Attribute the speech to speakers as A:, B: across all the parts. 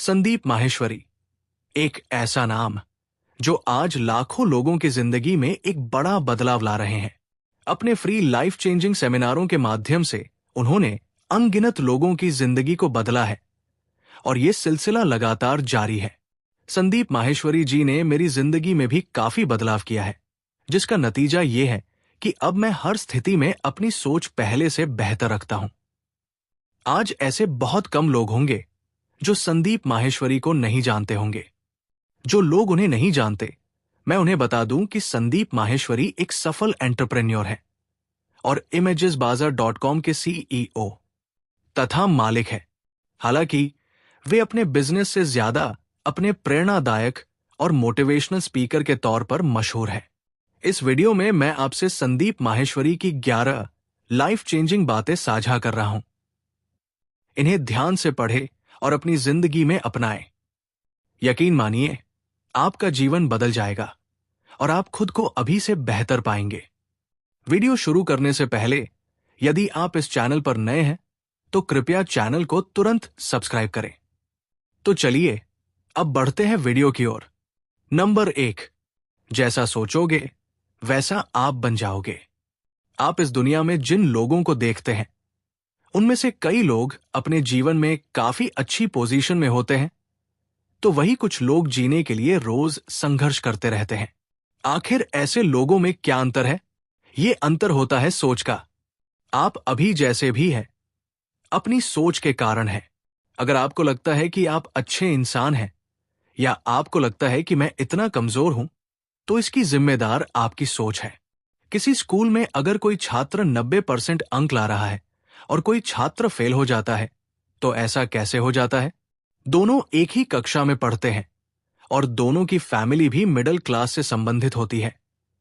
A: संदीप माहेश्वरी, एक ऐसा नाम जो आज लाखों लोगों की जिंदगी में एक बड़ा बदलाव ला रहे हैं। अपने फ्री लाइफ चेंजिंग सेमिनारों के माध्यम से उन्होंने अनगिनत लोगों की जिंदगी को बदला है और ये सिलसिला लगातार जारी है। संदीप माहेश्वरी जी ने मेरी जिंदगी में भी काफी बदलाव किया है, जिसका नतीजा ये है कि अब मैं हर स्थिति में अपनी सोच पहले से बेहतर रखता हूं। आज ऐसे बहुत कम लोग होंगे जो संदीप माहेश्वरी को नहीं जानते होंगे। जो लोग उन्हें नहीं जानते, मैं उन्हें बता दूं कि संदीप माहेश्वरी एक सफल एंटरप्रेन्योर है और imagesbazaar.com के CEO तथा मालिक है। हालांकि वे अपने बिजनेस से ज्यादा अपने प्रेरणादायक और मोटिवेशनल स्पीकर के तौर पर मशहूर है। इस वीडियो में मैं आपसे संदीप माहेश्वरी की 11 लाइफ चेंजिंग बातें साझा कर रहा हूं। इन्हें ध्यान से पढ़ें और अपनी जिंदगी में अपनाएं। यकीन मानिए, आपका जीवन बदल जाएगा और आप खुद को अभी से बेहतर पाएंगे। वीडियो शुरू करने से पहले यदि आप इस चैनल पर नए हैं तो कृपया चैनल को तुरंत सब्सक्राइब करें। तो चलिए अब बढ़ते हैं वीडियो की ओर। नंबर 1, जैसा सोचोगे वैसा आप बन जाओगे। आप इस दुनिया में जिन लोगों को देखते हैं उनमें से कई लोग अपने जीवन में काफी अच्छी पोजीशन में होते हैं, तो वही कुछ लोग जीने के लिए रोज संघर्ष करते रहते हैं। आखिर ऐसे लोगों में क्या अंतर है? ये अंतर होता है सोच का। आप अभी जैसे भी हैं, अपनी सोच के कारण है। अगर आपको लगता है कि आप अच्छे इंसान हैं या आपको लगता है कि मैं इतना कमजोर हूं, तो इसकी जिम्मेदार आपकी सोच है। किसी स्कूल में अगर कोई छात्र 90% अंक ला रहा है और कोई छात्र फेल हो जाता है, तो ऐसा कैसे हो जाता है? दोनों एक ही कक्षा में पढ़ते हैं और दोनों की फैमिली भी मिडिल क्लास से संबंधित होती है,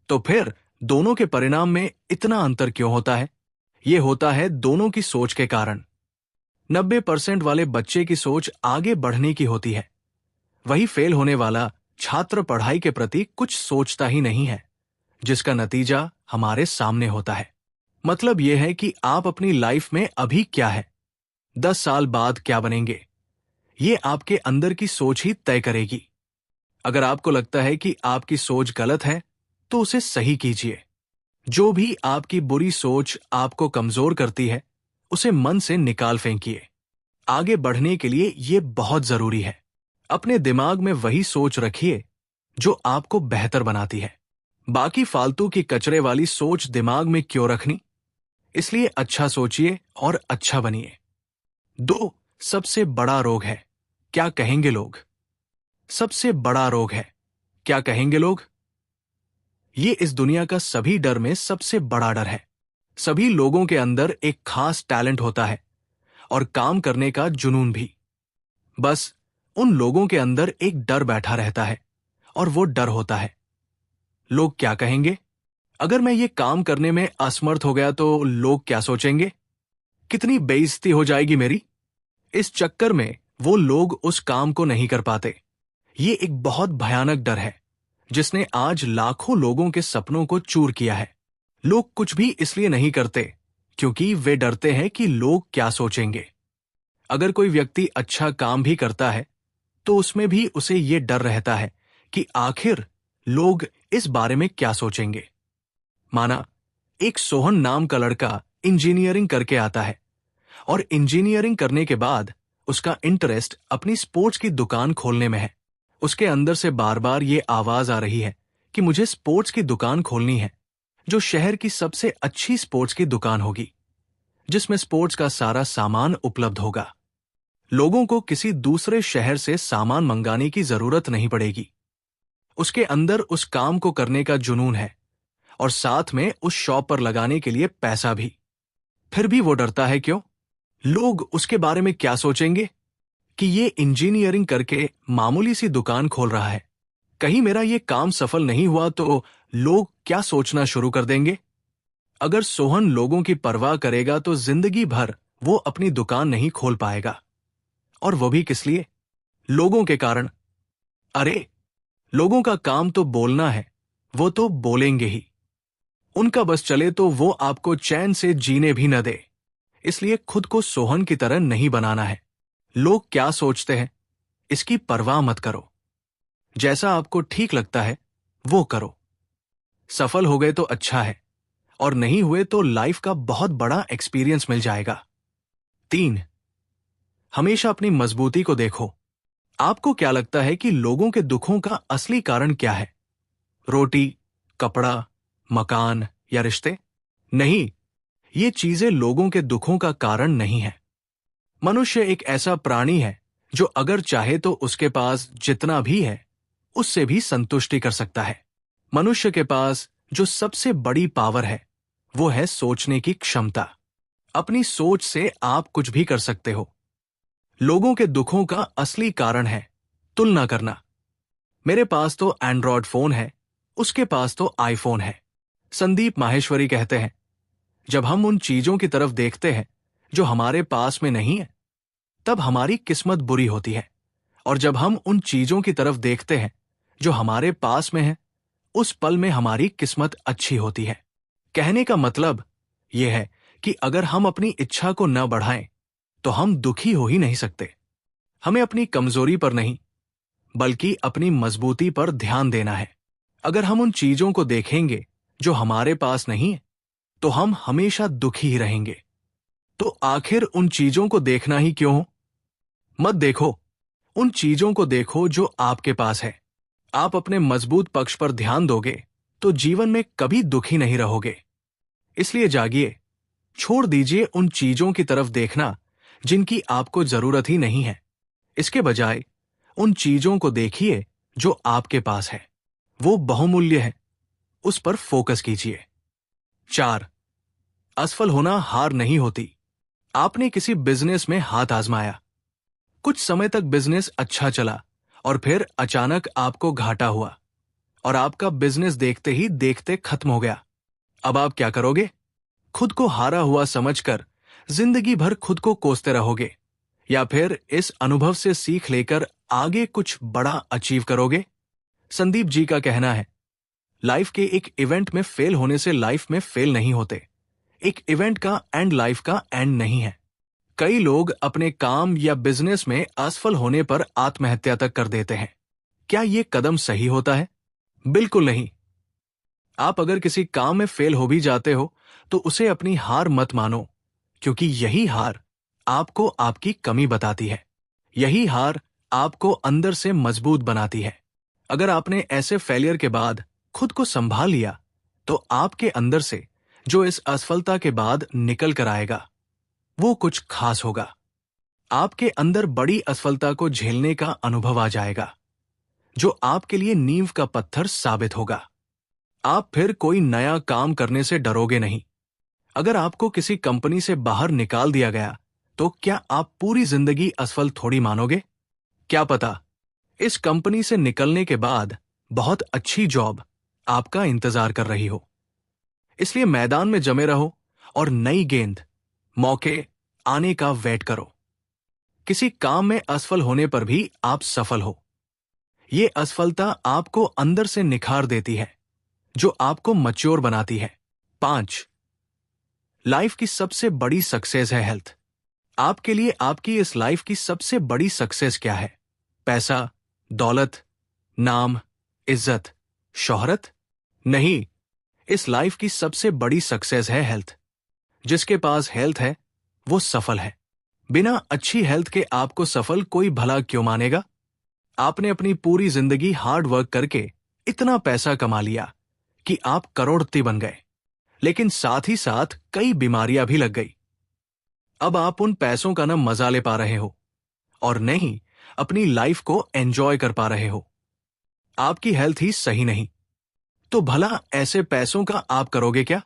A: तो फिर दोनों के परिणाम में इतना अंतर क्यों होता है? यह होता है दोनों की सोच के कारण। 90% वाले बच्चे की सोच आगे बढ़ने की होती है, वही फेल होने वाला छात्र पढ़ाई के प्रति कुछ सोचता ही नहीं है, जिसका नतीजा हमारे सामने होता है। मतलब यह है कि आप अपनी लाइफ में अभी क्या है, 10 साल बाद क्या बनेंगे, ये आपके अंदर की सोच ही तय करेगी। अगर आपको लगता है कि आपकी सोच गलत है, तो उसे सही कीजिए। जो भी आपकी बुरी सोच आपको कमजोर करती है, उसे मन से निकाल फेंकिए। आगे बढ़ने के लिए यह बहुत जरूरी है। अपने दिमाग में वही सोच रखिए जो आपको बेहतर बनाती है। बाकी फालतू की कचरे वाली सोच दिमाग में क्यों रखनी? इसलिए अच्छा सोचिए और अच्छा बनिए। 2, सबसे बड़ा रोग है, क्या कहेंगे लोग? सबसे बड़ा रोग है, क्या कहेंगे लोग? ये इस दुनिया का सभी डर में सबसे बड़ा डर है। सभी लोगों के अंदर एक खास टैलेंट होता है और काम करने का जुनून भी। बस उन लोगों के अंदर एक डर बैठा रहता है और वो डर होता है, लोग क्या कहेंगे? अगर मैं ये काम करने में असमर्थ हो गया तो लोग क्या सोचेंगे? कितनी बेइज्जती हो जाएगी मेरी? इस चक्कर में वो लोग उस काम को नहीं कर पाते। ये एक बहुत भयानक डर है जिसने आज लाखों लोगों के सपनों को चूर किया है। लोग कुछ भी इसलिए नहीं करते क्योंकि वे डरते हैं कि लोग क्या सोचेंगे। अगर कोई व्यक्ति अच्छा काम भी करता है तो उसमें भी उसे ये डर रहता है कि आखिर लोग इस बारे में क्या सोचेंगे। माना एक सोहन नाम का लड़का इंजीनियरिंग करके आता है और इंजीनियरिंग करने के बाद उसका इंटरेस्ट अपनी स्पोर्ट्स की दुकान खोलने में है। उसके अंदर से बार बार ये आवाज आ रही है कि मुझे स्पोर्ट्स की दुकान खोलनी है, जो शहर की सबसे अच्छी स्पोर्ट्स की दुकान होगी, जिसमें स्पोर्ट्स का सारा सामान उपलब्ध होगा। लोगों को किसी दूसरे शहर से सामान मंगाने की जरूरत नहीं पड़ेगी। उसके अंदर उस काम को करने का जुनून है और साथ में उस शॉप पर लगाने के लिए पैसा भी। फिर भी वो डरता है, क्यों? लोग उसके बारे में क्या सोचेंगे कि ये इंजीनियरिंग करके मामूली सी दुकान खोल रहा है। कहीं मेरा ये काम सफल नहीं हुआ तो लोग क्या सोचना शुरू कर देंगे? अगर सोहन लोगों की परवाह करेगा तो जिंदगी भर वो अपनी दुकान नहीं खोल पाएगा, और वो भी किस लिए? लोगों के कारण। अरे, लोगों का काम तो बोलना है, वो तो बोलेंगे ही। उनका बस चले तो वो आपको चैन से जीने भी न दे। इसलिए खुद को सोहन की तरह नहीं बनाना है। लोग क्या सोचते हैं, इसकी परवाह मत करो। जैसा आपको ठीक लगता है वो करो। सफल हो गए तो अच्छा है, और नहीं हुए तो लाइफ का बहुत बड़ा एक्सपीरियंस मिल जाएगा। 3, हमेशा अपनी मजबूती को देखो। आपको क्या लगता है कि लोगों के दुखों का असली कारण क्या है? रोटी, कपड़ा, मकान या रिश्ते? नहीं, ये चीजें लोगों के दुखों का कारण नहीं है। मनुष्य एक ऐसा प्राणी है जो अगर चाहे तो उसके पास जितना भी है उससे भी संतुष्टि कर सकता है। मनुष्य के पास जो सबसे बड़ी पावर है वो है सोचने की क्षमता। अपनी सोच से आप कुछ भी कर सकते हो। लोगों के दुखों का असली कारण है तुलना करना। मेरे पास तो एंड्रॉयड फोन है, उसके पास तो आईफोन है। संदीप माहेश्वरी कहते हैं, जब हम उन चीजों की तरफ देखते हैं जो हमारे पास में नहीं है, तब हमारी किस्मत बुरी होती है, और जब हम उन चीजों की तरफ देखते हैं जो हमारे पास में है, उस पल में हमारी किस्मत अच्छी होती है। कहने का मतलब यह है कि अगर हम अपनी इच्छा को न बढ़ाएं तो हम दुखी हो ही नहीं सकते। हमें अपनी कमजोरी पर नहीं बल्कि अपनी मजबूती पर ध्यान देना है। अगर हम उन चीजों को देखेंगे जो हमारे पास नहीं है तो हम हमेशा दुखी ही रहेंगे। तो आखिर उन चीजों को देखना ही क्यों हो? मत देखो, उन चीजों को देखो जो आपके पास है। आप अपने मजबूत पक्ष पर ध्यान दोगे तो जीवन में कभी दुखी नहीं रहोगे। इसलिए जागिए, छोड़ दीजिए उन चीजों की तरफ देखना जिनकी आपको जरूरत ही नहीं है। इसके बजाय उन चीजों को देखिए जो आपके पास है। वो बहुमूल्य है, उस पर फोकस कीजिए। 4, असफल होना हार नहीं होती। आपने किसी बिजनेस में हाथ आजमाया, कुछ समय तक बिजनेस अच्छा चला और फिर अचानक आपको घाटा हुआ और आपका बिजनेस देखते ही देखते खत्म हो गया। अब आप क्या करोगे? खुद को हारा हुआ समझकर जिंदगी भर खुद को कोसते रहोगे, या फिर इस अनुभव से सीख लेकर आगे कुछ बड़ा अचीव करोगे? संदीप जी का कहना है, लाइफ के एक इवेंट में फेल होने से लाइफ में फेल नहीं होते। एक इवेंट का एंड लाइफ का एंड नहीं है। कई लोग अपने काम या बिजनेस में असफल होने पर आत्महत्या तक कर देते हैं। क्या यह कदम सही होता है? बिल्कुल नहीं। आप अगर किसी काम में फेल हो भी जाते हो तो उसे अपनी हार मत मानो, क्योंकि यही हार आपको आपकी कमी बताती है। यही हार आपको अंदर से मजबूत बनाती है। अगर आपने ऐसे फेलियर के बाद खुद को संभाल लिया तो आपके अंदर से जो इस असफलता के बाद निकल कर आएगा वो कुछ खास होगा। आपके अंदर बड़ी असफलता को झेलने का अनुभव आ जाएगा जो आपके लिए नींव का पत्थर साबित होगा। आप फिर कोई नया काम करने से डरोगे नहीं। अगर आपको किसी कंपनी से बाहर निकाल दिया गया तो क्या आप पूरी जिंदगी असफल थोड़ी मानोगे? क्या पता इस कंपनी से निकलने के बाद बहुत अच्छी जॉब आपका इंतजार कर रही हो। इसलिए मैदान में जमे रहो और नई गेंद, मौके आने का वेट करो। किसी काम में असफल होने पर भी आप सफल हो। ये असफलता आपको अंदर से निखार देती है, जो आपको मैच्योर बनाती है। 5, लाइफ की सबसे बड़ी सक्सेस है हेल्थ। आपके लिए आपकी इस लाइफ की सबसे बड़ी सक्सेस क्या है? पैसा, दौलत, नाम, इज्जत, शोहरत? नहीं, इस लाइफ की सबसे बड़ी सक्सेस है हेल्थ। जिसके पास हेल्थ है वो सफल है। बिना अच्छी हेल्थ के आपको सफल कोई भला क्यों मानेगा? आपने अपनी पूरी जिंदगी हार्ड वर्क करके इतना पैसा कमा लिया कि आप करोड़पति बन गए, लेकिन साथ ही साथ कई बीमारियां भी लग गई। अब आप उन पैसों का न मजा ले पा रहे हो और न ही अपनी लाइफ को एंजॉय कर पा रहे हो। आपकी हेल्थ ही सही नहीं, तो भला ऐसे पैसों का आप करोगे क्या?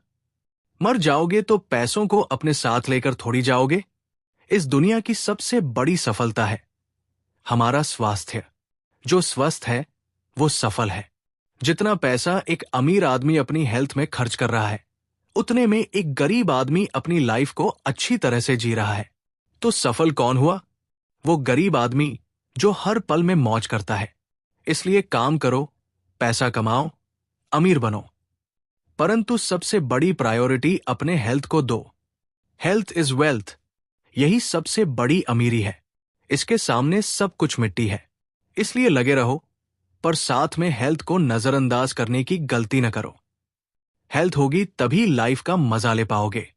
A: मर जाओगे तो पैसों को अपने साथ लेकर थोड़ी जाओगे। इस दुनिया की सबसे बड़ी सफलता है हमारा स्वास्थ्य। जो स्वस्थ है वो सफल है। जितना पैसा एक अमीर आदमी अपनी हेल्थ में खर्च कर रहा है, उतने में एक गरीब आदमी अपनी लाइफ को अच्छी तरह से जी रहा है। तो सफल कौन हुआ? वो गरीब आदमी जो हर पल में मौज करता है। इसलिए काम करो, पैसा कमाओ, अमीर बनो, परंतु सबसे बड़ी प्रायोरिटी अपने हेल्थ को दो। Health is wealth. यही सबसे बड़ी अमीरी है। इसके सामने सब कुछ मिट्टी है। इसलिए लगे रहो, पर साथ में हेल्थ को नजरअंदाज करने की गलती न करो। हेल्थ होगी तभी लाइफ का मजा ले पाओगे।